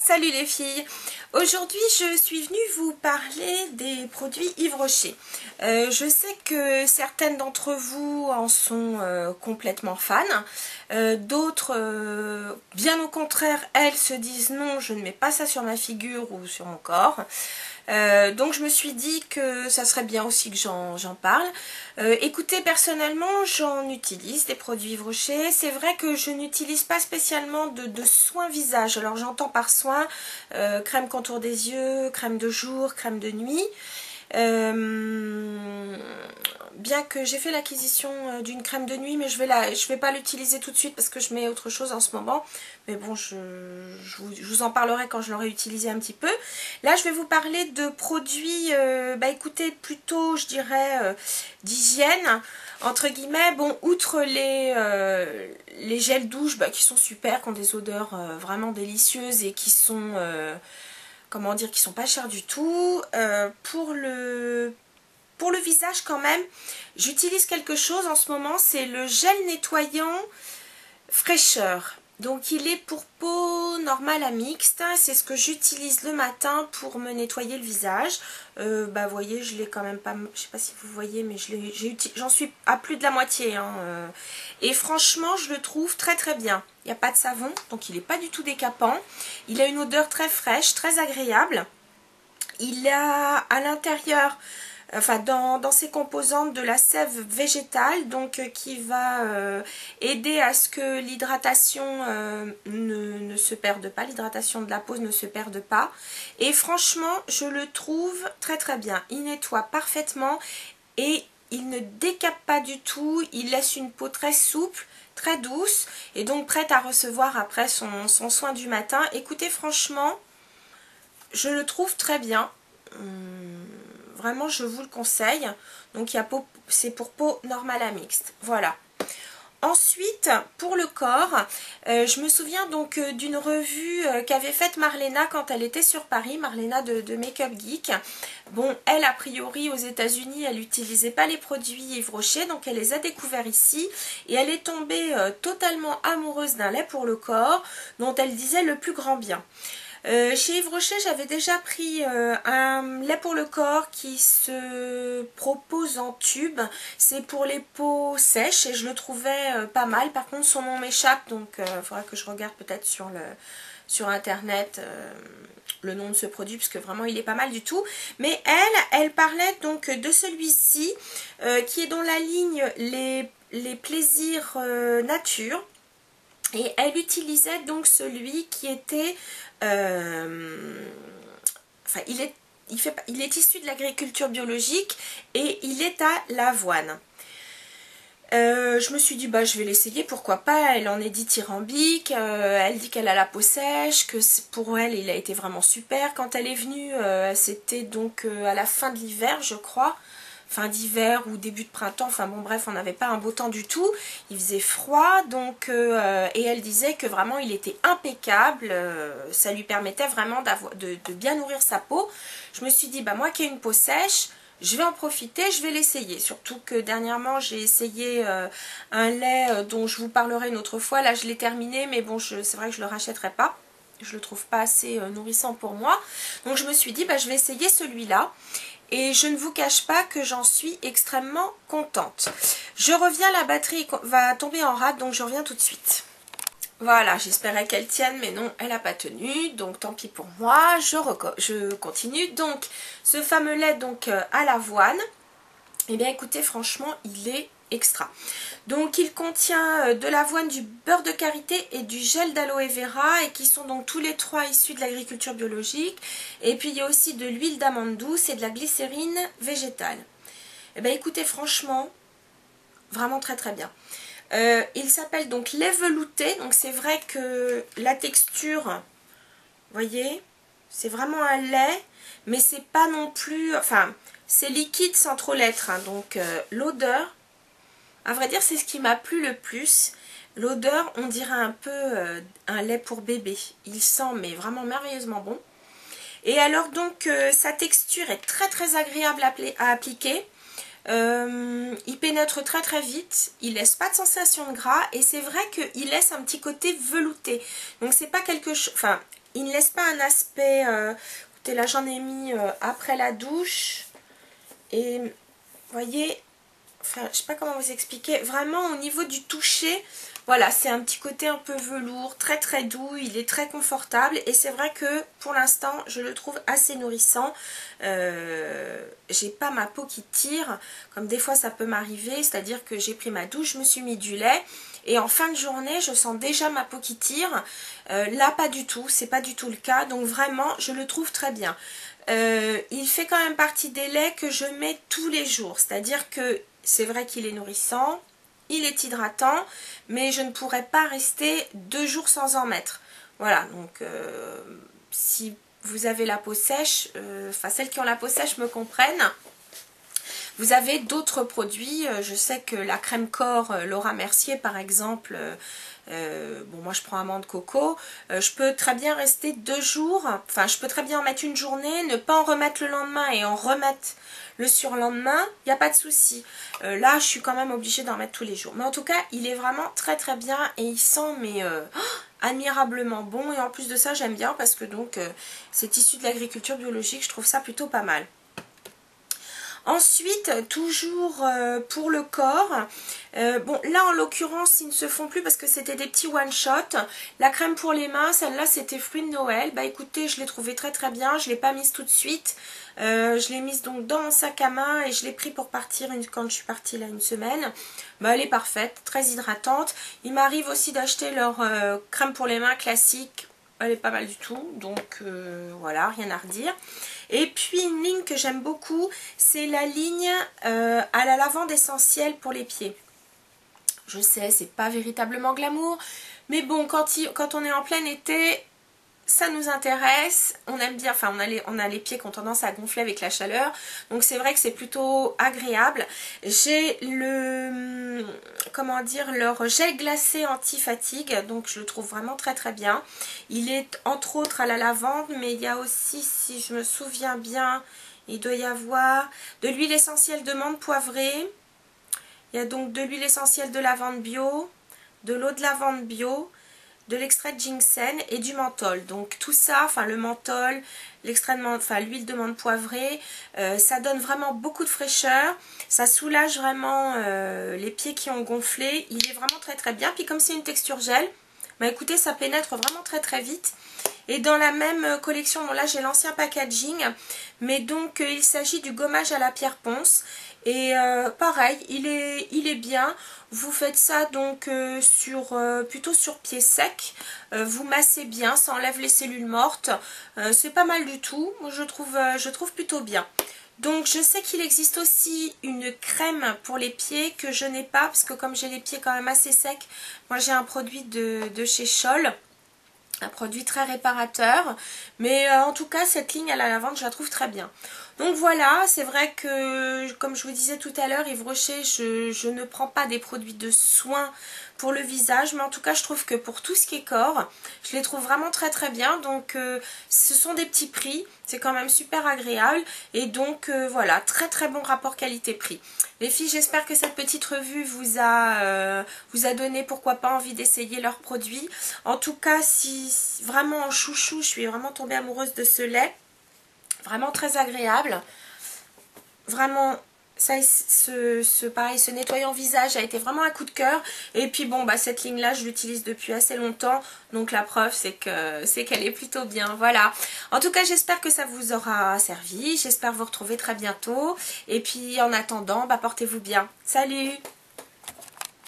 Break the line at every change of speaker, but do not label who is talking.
Salut les filles, aujourd'hui je suis venue vous parler des produits Yves Rocher. Je sais que certaines d'entre vous en sont complètement fans, d'autres bien au contraire, elles se disent non, je ne mets pas ça sur ma figure ou sur mon corps. Donc je me suis dit que ça serait bien aussi que j'en parle. Écoutez, personnellement j'en utilise des produits Yves Rocher. C'est vrai que je n'utilise pas spécialement de soins visage. Alors j'entends par soin crème contour des yeux, crème de jour, crème de nuit. Bien que j'ai fait l'acquisition d'une crème de nuit, mais je vais pas l'utiliser tout de suite parce que je mets autre chose en ce moment. Mais bon, je vous en parlerai quand je l'aurai utilisé un petit peu. Là, je vais vous parler de produits, écoutez, plutôt, je dirais, d'hygiène, entre guillemets. Bon, outre les gels douche, qui sont super, qui ont des odeurs vraiment délicieuses et qui sont... comment dire, qui sont pas chers du tout. Pour le visage quand même, j'utilise quelque chose en ce moment, c'est le gel nettoyant fraîcheur. Donc il est pour peau normale à mixte, c'est ce que j'utilise le matin pour me nettoyer le visage. Vous voyez, je l'ai quand même pas, je sais pas si vous voyez, mais j'en suis à plus de la moitié. Et franchement, je le trouve très très bien. Il n'y a pas de savon, donc il n'est pas du tout décapant. Il a une odeur très fraîche, très agréable. Il a à l'intérieur... Enfin, dans ses composantes de la sève végétale, donc qui va aider à ce que l'hydratation ne se perde pas, l'hydratation de la peau ne se perde pas. Et franchement, je le trouve très très bien. Il nettoie parfaitement et il ne décape pas du tout. Il laisse une peau très souple, très douce et donc prête à recevoir après son soin du matin. Écoutez, franchement, je le trouve très bien. Vraiment, je vous le conseille. Donc, c'est pour peau normale à mixte. Voilà. Ensuite, pour le corps, je me souviens donc d'une revue qu'avait faite Marlena quand elle était sur Paris, Marlena de Makeup Geek. Bon, elle, a priori, aux États-Unis, elle n'utilisait pas les produits Yves Rocher, donc elle les a découverts ici. Et elle est tombée totalement amoureuse d'un lait pour le corps, dont elle disait le plus grand bien. Chez Yves Rocher, j'avais déjà pris un lait pour le corps qui se propose en tube. C'est pour les peaux sèches et je le trouvais pas mal. Par contre, son nom m'échappe, donc il faudra que je regarde peut-être sur internet le nom de ce produit, parce que vraiment il est pas mal du tout. Mais elle parlait donc de celui-ci qui est dans la ligne les plaisirs nature. Et elle utilisait donc celui qui était... il est issu de l'agriculture biologique et il est à l'avoine. Je me suis dit, je vais l'essayer, pourquoi pas. Elle en est dithyrambique, elle dit qu'elle a la peau sèche, que pour elle, il a été vraiment super. Quand elle est venue, c'était donc à la fin de l'hiver, je crois. Fin d'hiver ou début de printemps, enfin bon bref, on n'avait pas un beau temps du tout, il faisait froid, donc et elle disait que vraiment il était impeccable, ça lui permettait vraiment de bien nourrir sa peau. Je me suis dit, moi qui ai une peau sèche, je vais en profiter, je vais l'essayer, surtout que dernièrement j'ai essayé un lait dont je vous parlerai une autre fois, là je l'ai terminé, mais bon c'est vrai que je le rachèterai pas. Je le trouve pas assez nourrissant pour moi, donc je me suis dit je vais essayer celui-là. Et je ne vous cache pas que j'en suis extrêmement contente. Je reviens, la batterie va tomber en rade, donc je reviens tout de suite. Voilà, j'espérais qu'elle tienne, mais non, elle n'a pas tenu, donc tant pis pour moi, je continue. Donc, ce fameux lait donc à l'avoine, eh bien écoutez, franchement, il est extra. Donc il contient de l'avoine, du beurre de karité et du gel d'aloe vera, et qui sont donc tous les trois issus de l'agriculture biologique. Et puis il y a aussi de l'huile d'amande douce et de la glycérine végétale. Et bien écoutez, franchement, vraiment très très bien. Il s'appelle donc lait velouté, donc c'est vrai que la texture, vous voyez, c'est vraiment un lait, mais c'est pas non plus, enfin c'est liquide sans trop l'être, donc l'odeur, à vrai dire, c'est ce qui m'a plu le plus. L'odeur, on dirait un peu un lait pour bébé. Il sent mais vraiment merveilleusement bon. Et alors donc, sa texture est très très agréable à appliquer. Il pénètre très très vite. Il laisse pas de sensation de gras. Et c'est vrai qu'il laisse un petit côté velouté. Donc c'est pas quelque chose... Enfin, il ne laisse pas un aspect... écoutez, là j'en ai mis après la douche. Et vous voyez, enfin je sais pas comment vous expliquer, vraiment au niveau du toucher, voilà, c'est un petit côté un peu velours, très très doux, il est très confortable et c'est vrai que pour l'instant je le trouve assez nourrissant. J'ai pas ma peau qui tire comme des fois ça peut m'arriver, c'est à dire que j'ai pris ma douche, je me suis mis du lait et en fin de journée je sens déjà ma peau qui tire. Là pas du tout, c'est pas du tout le cas, donc vraiment je le trouve très bien. Il fait quand même partie des laits que je mets tous les jours, c'est à dire que c'est vrai qu'il est nourrissant, il est hydratant, mais je ne pourrais pas rester 2 jours sans en mettre. Voilà, donc si vous avez la peau sèche, enfin celles qui ont la peau sèche me comprennent. Vous avez d'autres produits, je sais que la crème corps Laura Mercier par exemple, bon moi je prends amande coco, je peux très bien rester 2 jours, enfin je peux très bien en mettre une journée, ne pas en remettre le lendemain et en remettre le surlendemain, il n'y a pas de souci. Là je suis quand même obligée d'en mettre tous les jours. Mais en tout cas il est vraiment très très bien et il sent mais admirablement bon et en plus de ça j'aime bien parce que donc c'est issu de l'agriculture biologique, je trouve ça plutôt pas mal. Ensuite, toujours pour le corps, bon là en l'occurrence ils ne se font plus parce que c'était des petits one shot. La crème pour les mains, celle-là c'était fruit de Noël. Bah écoutez, je l'ai trouvée très très bien, je ne l'ai pas mise tout de suite. Je l'ai mise donc dans mon sac à main et je l'ai pris pour partir quand je suis partie là une semaine. Bah elle est parfaite, très hydratante. Il m'arrive aussi d'acheter leur crème pour les mains classique. Elle est pas mal du tout, donc voilà, rien à redire. Et puis une ligne que j'aime beaucoup, c'est la ligne à la lavande essentielle pour les pieds. Je sais, c'est pas véritablement glamour, mais bon, quand on est en plein été, ça nous intéresse, on aime bien, enfin on a les pieds qui ont tendance à gonfler avec la chaleur, donc c'est vrai que c'est plutôt agréable. J'ai le, comment dire, leur gel glacé anti-fatigue, donc je le trouve vraiment très très bien. Il est entre autres à la lavande, mais il y a aussi, si je me souviens bien, il doit y avoir de l'huile essentielle de menthe poivrée, il y a donc de l'huile essentielle de lavande bio, de l'eau de lavande bio, de l'extrait de ginseng et du menthol. Donc tout ça, enfin le menthol, l'extrait de menthe, enfin l'huile de menthe poivrée, ça donne vraiment beaucoup de fraîcheur, ça soulage vraiment les pieds qui ont gonflé, il est vraiment très très bien. Puis comme c'est une texture gel, bah écoutez, ça pénètre vraiment très très vite. Et dans la même collection, bon là j'ai l'ancien packaging, mais donc il s'agit du gommage à la pierre ponce. Et pareil, il est bien. Vous faites ça donc plutôt sur pied sec. Vous massez bien, ça enlève les cellules mortes. C'est pas mal du tout. Moi, je trouve plutôt bien. Donc je sais qu'il existe aussi une crème pour les pieds que je n'ai pas parce que comme j'ai les pieds quand même assez secs, moi j'ai un produit de chez Scholl. Un produit très réparateur, mais en tout cas cette ligne à la lavande je la trouve très bien. Donc voilà, c'est vrai que comme je vous disais tout à l'heure, Yves Rocher, je ne prends pas des produits de soins pour le visage, mais en tout cas je trouve que pour tout ce qui est corps, je les trouve vraiment très très bien. Donc ce sont des petits prix, c'est quand même super agréable et donc voilà, très très bon rapport qualité-prix. Les filles, j'espère que cette petite revue vous a donné pourquoi pas envie d'essayer leurs produits. En tout cas, si vraiment en chouchou, je suis vraiment tombée amoureuse de ce lait. Vraiment très agréable. Vraiment, ça, pareil, ce nettoyant visage a été vraiment un coup de cœur. Et puis bon, bah cette ligne-là, je l'utilise depuis assez longtemps. Donc la preuve, c'est qu'elle est plutôt bien. Voilà. En tout cas, j'espère que ça vous aura servi. J'espère vous retrouver très bientôt. Et puis en attendant, bah portez-vous bien. Salut!